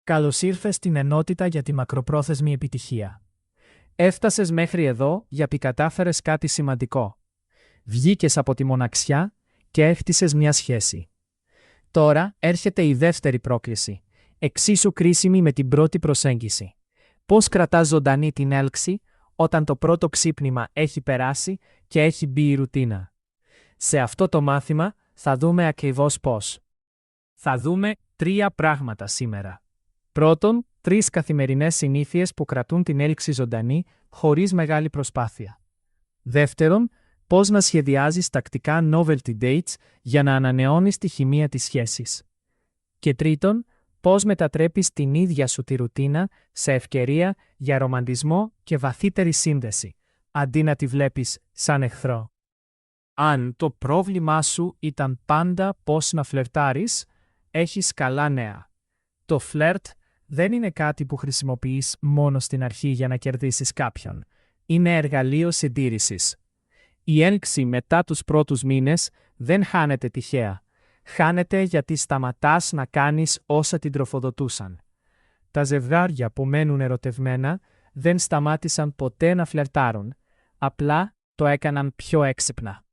Καλώς ήρθες στην ενότητα για τη μακροπρόθεσμη επιτυχία. Έφτασες μέχρι εδώ γιατί κατάφερες κάτι σημαντικό. Βγήκες από τη μοναξιά και έχτισες μια σχέση. Τώρα έρχεται η δεύτερη πρόκληση, εξίσου κρίσιμη με την πρώτη προσέγγιση. Πώς κρατάς ζωντανή την έλξη όταν το πρώτο ξύπνημα έχει περάσει και έχει μπει η ρουτίνα. Σε αυτό το μάθημα θα δούμε ακριβώς πώς. Θα δούμε 3 πράγματα σήμερα. Πρώτον, 3 καθημερινές συνήθειες που κρατούν την έλξη ζωντανή χωρίς μεγάλη προσπάθεια. Δεύτερον, πώς να σχεδιάζεις τακτικά novelty dates για να ανανεώνεις τη χημεία της σχέσης. Και τρίτον, πώς μετατρέπεις την ίδια σου τη ρουτίνα σε ευκαιρία για ρομαντισμό και βαθύτερη σύνδεση, αντί να τη βλέπεις σαν εχθρό. Αν το πρόβλημά σου ήταν πάντα πώς να φλερτάρεις, έχεις καλά νέα. Το φλερτ δεν είναι κάτι που χρησιμοποιείς μόνο στην αρχή για να κερδίσεις κάποιον. Είναι εργαλείο συντήρησης. Η έλξη μετά τους πρώτους μήνες δεν χάνεται τυχαία. Χάνεται γιατί σταματάς να κάνεις όσα την τροφοδοτούσαν. Τα ζευγάρια που μένουν ερωτευμένα δεν σταμάτησαν ποτέ να φλερτάρουν. Απλά το έκαναν πιο έξυπνα.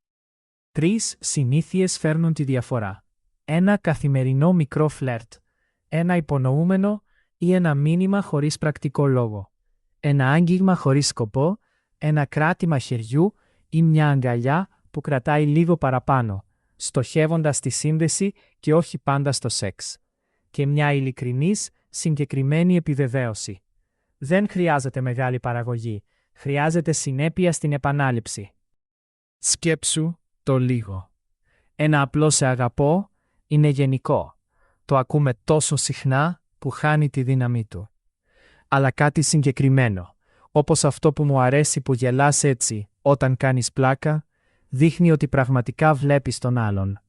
3 συνήθειες φέρνουν τη διαφορά. Ένα καθημερινό μικρό φλερτ. Ένα υπονοούμενο ή ένα μήνυμα χωρίς πρακτικό λόγο. Ένα άγγιγμα χωρίς σκοπό, ένα κράτημα χεριού ή μια αγκαλιά που κρατάει λίγο παραπάνω, στοχεύοντας τη σύνδεση και όχι πάντα στο σεξ. Και μια ειλικρινής, συγκεκριμένη επιβεβαίωση. Δεν χρειάζεται μεγάλη παραγωγή, χρειάζεται συνέπεια στην επανάληψη. Σκέψου το λίγο. Ένα απλό «σε αγαπώ» είναι γενικό. Το ακούμε τόσο συχνά που χάνει τη δύναμή του. Αλλά κάτι συγκεκριμένο, όπως αυτό που μου αρέσει που γελάς έτσι όταν κάνεις πλάκα, δείχνει ότι πραγματικά βλέπεις τον άλλον.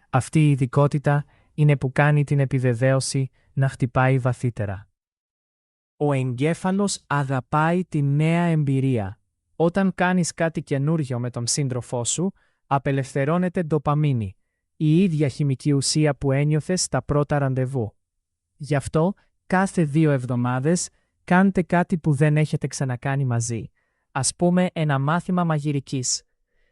Αυτή η ειδικότητα είναι που κάνει την επιβεβαίωση να χτυπάει βαθύτερα. Ο εγκέφαλος αγαπάει τη νέα εμπειρία. Όταν κάνεις κάτι καινούριο με τον σύντροφό σου, απελευθερώνεται ντοπαμίνη, η ίδια χημική ουσία που ένιωθες στα πρώτα ραντεβού. Γι' αυτό, κάθε 2 εβδομάδες, κάντε κάτι που δεν έχετε ξανακάνει μαζί. Ας πούμε ένα μάθημα μαγειρικής.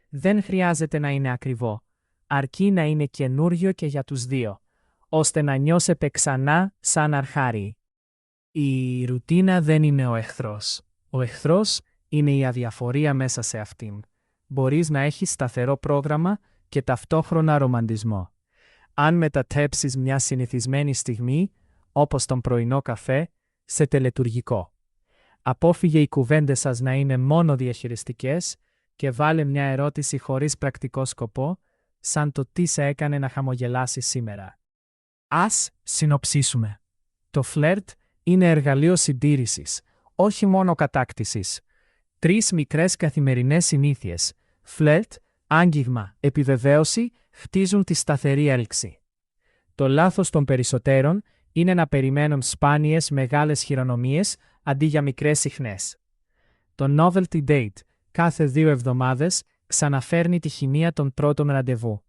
Δεν χρειάζεται να είναι ακριβό, αρκεί να είναι καινούριο και για τους 2, ώστε να νιώσετε ξανά σαν αρχάριοι. Η ρουτίνα δεν είναι ο εχθρός. Ο εχθρός είναι η αδιαφορία μέσα σε αυτήν. Μπορείς να έχεις σταθερό πρόγραμμα και ταυτόχρονα ρομαντισμό. Αν μετατρέψεις μια συνηθισμένη στιγμή, όπως τον πρωινό καφέ, σε τελετουργικό. Απόφυγε οι κουβέντες σας να είναι μόνο διαχειριστικές και βάλε μια ερώτηση χωρίς πρακτικό σκοπό, σαν το τι σε έκανε να χαμογελάσεις σήμερα. Ας συνοψίσουμε. Το φλερτ είναι εργαλείο συντήρησης, όχι μόνο κατάκτησης. 3 μικρές καθημερινές συνήθειες. Φλερτ, άγγιγμα, επιβεβαίωση χτίζουν τη σταθερή έλξη. Το λάθος των περισσότερων είναι να περιμένουν σπάνιες μεγάλες χειρονομίες αντί για μικρές συχνές. Το novelty date κάθε 2 εβδομάδες ξαναφέρνει τη χημεία των πρώτων ραντεβού.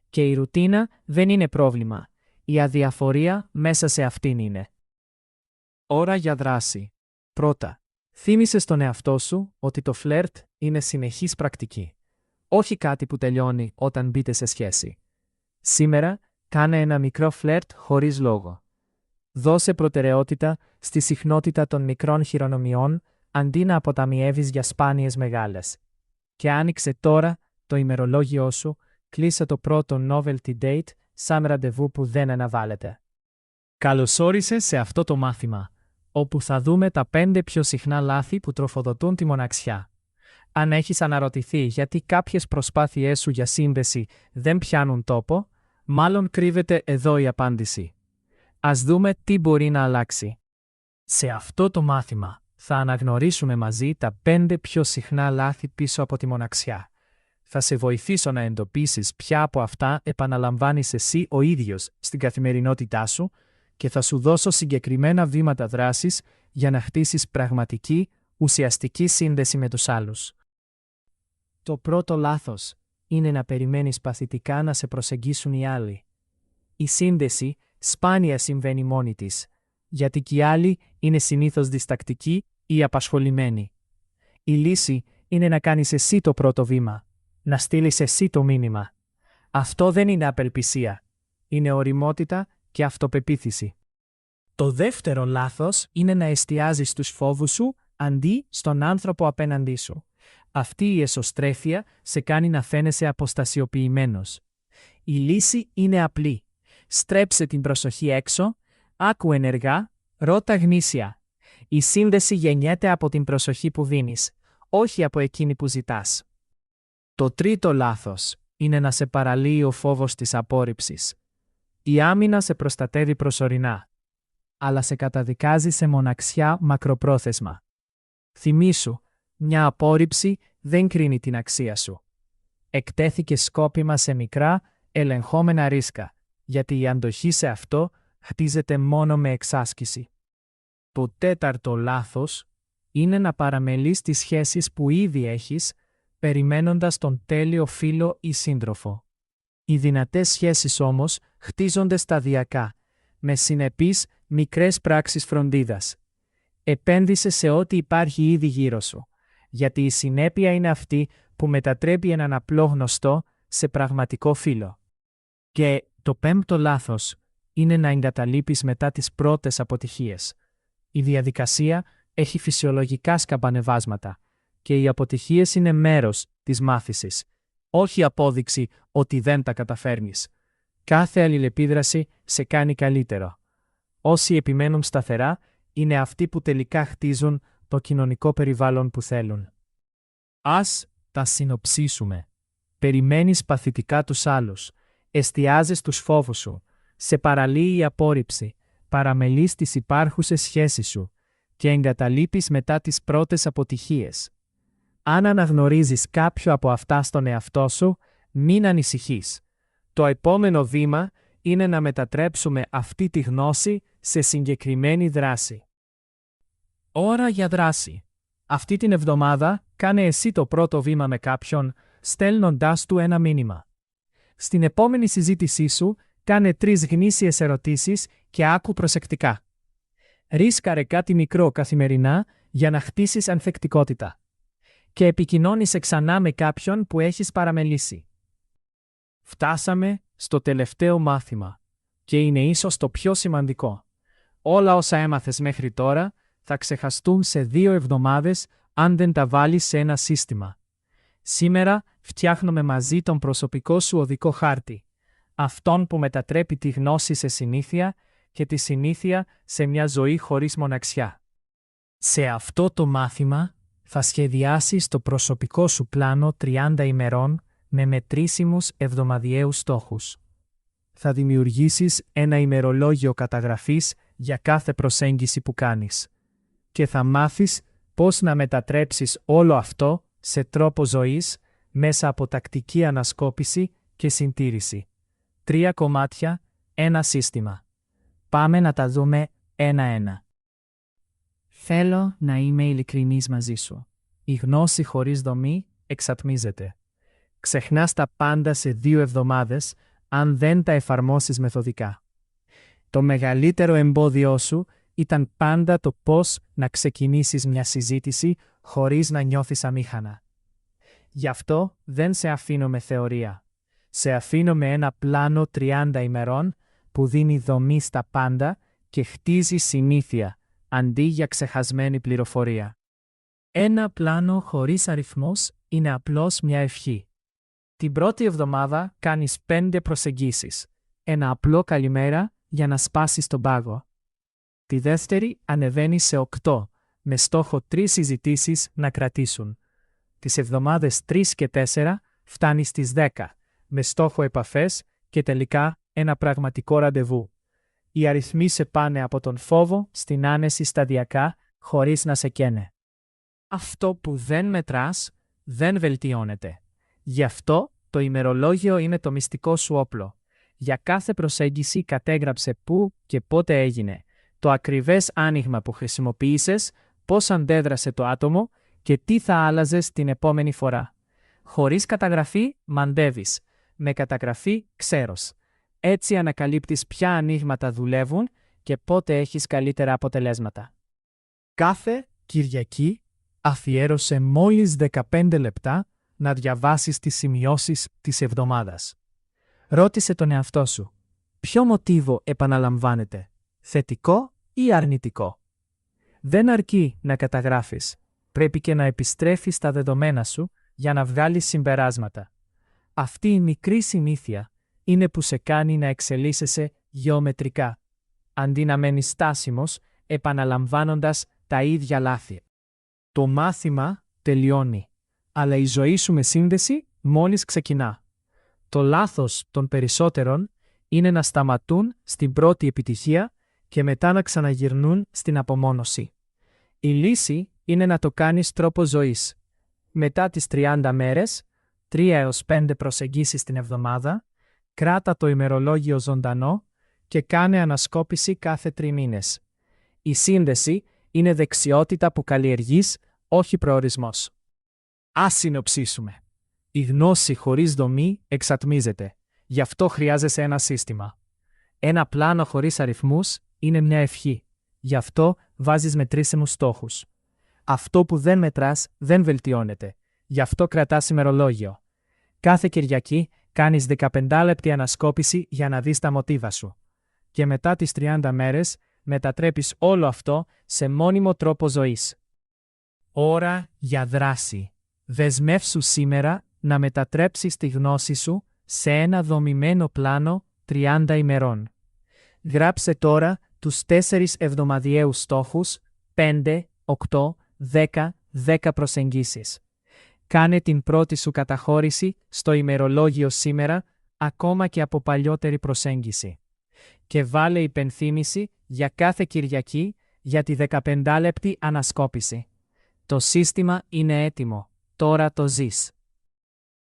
Και η ρουτίνα δεν είναι πρόβλημα. Η αδιαφορία μέσα σε αυτήν είναι. Ώρα για δράση. Πρώτα, θύμισε στον εαυτό σου ότι το φλερτ είναι συνεχής πρακτική. Όχι κάτι που τελειώνει όταν μπείτε σε σχέση. Σήμερα, κάνε ένα μικρό φλερτ χωρίς λόγο. Δώσε προτεραιότητα στη συχνότητα των μικρών χειρονομιών αντί να αποταμιεύεις για σπάνιες μεγάλες. Και άνοιξε τώρα το ημερολόγιό σου, κλείσε το πρώτο novelty date σαν ραντεβού που δεν αναβάλλεται. Καλώς όρισες σε αυτό το μάθημα, όπου θα δούμε τα 5 πιο συχνά λάθη που τροφοδοτούν τη μοναξιά. Αν έχεις αναρωτηθεί γιατί κάποιες προσπάθειές σου για σύνδεση δεν πιάνουν τόπο, μάλλον κρύβεται εδώ η απάντηση. Ας δούμε τι μπορεί να αλλάξει. Σε αυτό το μάθημα θα αναγνωρίσουμε μαζί τα 5 πιο συχνά λάθη πίσω από τη μοναξιά. Θα σε βοηθήσω να εντοπίσεις ποια από αυτά επαναλαμβάνεις εσύ ο ίδιος στην καθημερινότητά σου και θα σου δώσω συγκεκριμένα βήματα δράσης για να χτίσεις πραγματική, ουσιαστική σύνδεση με τους άλλους. Το πρώτο λάθος είναι να περιμένεις παθητικά να σε προσεγγίσουν οι άλλοι. Η σύνδεση σπάνια συμβαίνει μόνη της. γιατί κι οι άλλοι είναι συνήθως διστακτικοί ή απασχολημένοι. Η λύση είναι να κάνεις εσύ το πρώτο βήμα, να στείλεις εσύ το μήνυμα. Αυτό δεν είναι απελπισία, είναι ωριμότητα και αυτοπεποίθηση. Το δεύτερο λάθος είναι να εστιάζεις τους φόβους σου αντί στον άνθρωπο απέναντί σου. Αυτή η εσωστρέφεια σε κάνει να φαίνεσαι αποστασιοποιημένος. Η λύση είναι απλή. Στρέψε την προσοχή έξω, άκου ενεργά, ρώτα γνήσια. Η σύνδεση γεννιέται από την προσοχή που δίνεις, όχι από εκείνη που ζητάς. Το τρίτο λάθος είναι να σε παραλύει ο φόβος της απόρριψης. Η άμυνα σε προστατεύει προσωρινά, αλλά σε καταδικάζει σε μοναξιά μακροπρόθεσμα. Θυμήσου, μια απόρριψη δεν κρίνει την αξία σου. Εκτέθηκε σκόπιμα σε μικρά, ελεγχόμενα ρίσκα, γιατί η αντοχή σε αυτό χτίζεται μόνο με εξάσκηση. Το τέταρτο λάθος είναι να παραμελείς τις σχέσεις που ήδη έχεις, περιμένοντας τον τέλειο φίλο ή σύντροφο. Οι δυνατές σχέσεις όμως χτίζονται σταδιακά, με συνεπείς μικρές πράξεις φροντίδας. Επένδυσε σε ό,τι υπάρχει ήδη γύρω σου, γιατί η συνέπεια είναι αυτή που μετατρέπει έναν απλό γνωστό σε πραγματικό φίλο. Και το πέμπτο λάθος είναι να εγκαταλείπεις μετά τις πρώτες αποτυχίες. Η διαδικασία έχει φυσιολογικά σκαμπανεβάσματα και οι αποτυχίες είναι μέρος της μάθησης, όχι απόδειξη ότι δεν τα καταφέρνεις. Κάθε αλληλεπίδραση σε κάνει καλύτερο. Όσοι επιμένουν σταθερά είναι αυτοί που τελικά χτίζουν το κοινωνικό περιβάλλον που θέλουν. Ας τα συνοψίσουμε. Περιμένεις παθητικά τους άλλους, εστιάζεις τους φόβους σου, σε παραλύει η απόρριψη, παραμελείς τις υπάρχουσες σχέσεις σου και εγκαταλείπεις μετά τις πρώτες αποτυχίες. Αν αναγνωρίζεις κάποιο από αυτά στον εαυτό σου, μην ανησυχείς. Το επόμενο βήμα είναι να μετατρέψουμε αυτή τη γνώση σε συγκεκριμένη δράση. Ώρα για δράση. Αυτή την εβδομάδα κάνε εσύ το πρώτο βήμα με κάποιον, στέλνοντάς του ένα μήνυμα. Στην επόμενη συζήτησή σου, κάνε 3 γνήσιες ερωτήσεις και άκου προσεκτικά. Ρίσκαρε κάτι μικρό καθημερινά για να χτίσεις ανθεκτικότητα. Και επικοινώνησε ξανά με κάποιον που έχεις παραμελήσει. Φτάσαμε στο τελευταίο μάθημα και είναι ίσως το πιο σημαντικό. Όλα όσα έμαθες μέχρι τώρα θα ξεχαστούν σε 2 εβδομάδες αν δεν τα βάλεις σε ένα σύστημα. Σήμερα φτιάχνουμε μαζί τον προσωπικό σου οδικό χάρτη, αυτόν που μετατρέπει τη γνώση σε συνήθεια και τη συνήθεια σε μια ζωή χωρίς μοναξιά. Σε αυτό το μάθημα θα σχεδιάσεις το προσωπικό σου πλάνο 30 ημερών με μετρήσιμους εβδομαδιαίους στόχους. Θα δημιουργήσεις ένα ημερολόγιο καταγραφής για κάθε προσέγγιση που κάνεις και θα μάθεις πώς να μετατρέψεις όλο αυτό σε τρόπο ζωής μέσα από τακτική ανασκόπηση και συντήρηση. 3 κομμάτια, 1 σύστημα. Πάμε να τα δούμε ένα-ένα. Θέλω να είμαι ειλικρινής μαζί σου. Η γνώση χωρίς δομή εξατμίζεται. Ξεχνάς τα πάντα σε 2 εβδομάδες αν δεν τα εφαρμόσεις μεθοδικά. Το μεγαλύτερο εμπόδιό σου ήταν πάντα το πώς να ξεκινήσεις μια συζήτηση χωρίς να νιώθεις αμήχανα. Γι' αυτό δεν σε αφήνω με θεωρία. Σε αφήνω με ένα πλάνο 30 ημερών που δίνει δομή στα πάντα και χτίζει συνήθεια αντί για ξεχασμένη πληροφορία. Ένα πλάνο χωρίς αριθμός είναι απλώς μια ευχή. Την πρώτη εβδομάδα κάνεις 5 προσεγγίσεις. Ένα απλό καλημέρα για να σπάσεις τον πάγο. Τη δεύτερη ανεβαίνεις σε 8, με στόχο 3 συζητήσεις να κρατήσουν. Τις εβδομάδες 3 και 4 φτάνεις στις 10, με στόχο επαφές και τελικά ένα πραγματικό ραντεβού. Οι αριθμοί σε πάνε από τον φόβο στην άνεση σταδιακά, χωρίς να σε καίνε. Αυτό που δεν μετράς, δεν βελτιώνεται. Γι' αυτό το ημερολόγιο είναι το μυστικό σου όπλο. Για κάθε προσέγγιση κατέγραψε πού και πότε έγινε, το ακριβές άνοιγμα που χρησιμοποίησες, πώς αντέδρασε το άτομο και τι θα άλλαζες την επόμενη φορά. Χωρίς καταγραφή, μαντεύεις. Με καταγραφή, ξέρεις. Έτσι ανακαλύπτεις ποια ανοίγματα δουλεύουν και πότε έχεις καλύτερα αποτελέσματα. Κάθε Κυριακή αφιέρωσε μόλις 15 λεπτά να διαβάσεις τις σημειώσεις της εβδομάδας. Ρώτησε τον εαυτό σου, ποιο μοτίβο επαναλαμβάνεται, θετικό ή αρνητικό. Δεν αρκεί να καταγράφεις, πρέπει και να επιστρέφεις στα δεδομένα σου για να βγάλεις συμπεράσματα. Αυτή η μικρή συνήθεια είναι που σε κάνει να εξελίσσεσαι γεωμετρικά, αντί να μένεις στάσιμος επαναλαμβάνοντας τα ίδια λάθη. Το μάθημα τελειώνει, αλλά η ζωή σου με σύνδεση μόλις ξεκινά. Το λάθος των περισσότερων είναι να σταματούν στην πρώτη επιτυχία και μετά να ξαναγυρνούν στην απομόνωση. Η λύση είναι να το κάνεις τρόπο ζωής. Μετά τις 30 μέρες, 3 έως 5 προσεγγίσεις την εβδομάδα, κράτα το ημερολόγιο ζωντανό και κάνε ανασκόπηση κάθε 3 μήνες. Η σύνδεση είναι δεξιότητα που καλλιεργείς, όχι προορισμός. Ας συνοψίσουμε. Η γνώση χωρίς δομή εξατμίζεται. Γι' αυτό χρειάζεσαι ένα σύστημα. Ένα πλάνο χωρίς αριθμούς είναι μια ευχή. Γι' αυτό βάζεις μετρήσιμους στόχους. Αυτό που δεν μετράς δεν βελτιώνεται. Γι' αυτό κρατάς ημερολόγιο. Κάθε Κυριακή κάνεις 15 λεπτή ανασκόπηση για να δεις τα μοτίβα σου. Και μετά τις 30 μέρες μετατρέπεις όλο αυτό σε μόνιμο τρόπο ζωής. Ώρα για δράση. Δεσμεύσου σήμερα να μετατρέψεις τη γνώση σου σε ένα δομημένο πλάνο 30 ημερών. Γράψε τώρα τους 4 εβδομαδιαίους στόχους, 5, 8, 10 προσεγγίσεις. Κάνε την πρώτη σου καταχώρηση στο ημερολόγιο σήμερα, ακόμα και από παλιότερη προσέγγιση. Και βάλε υπενθύμηση για κάθε Κυριακή για τη 15 λεπτή ανασκόπηση. Το σύστημα είναι έτοιμο. Τώρα το ζεις.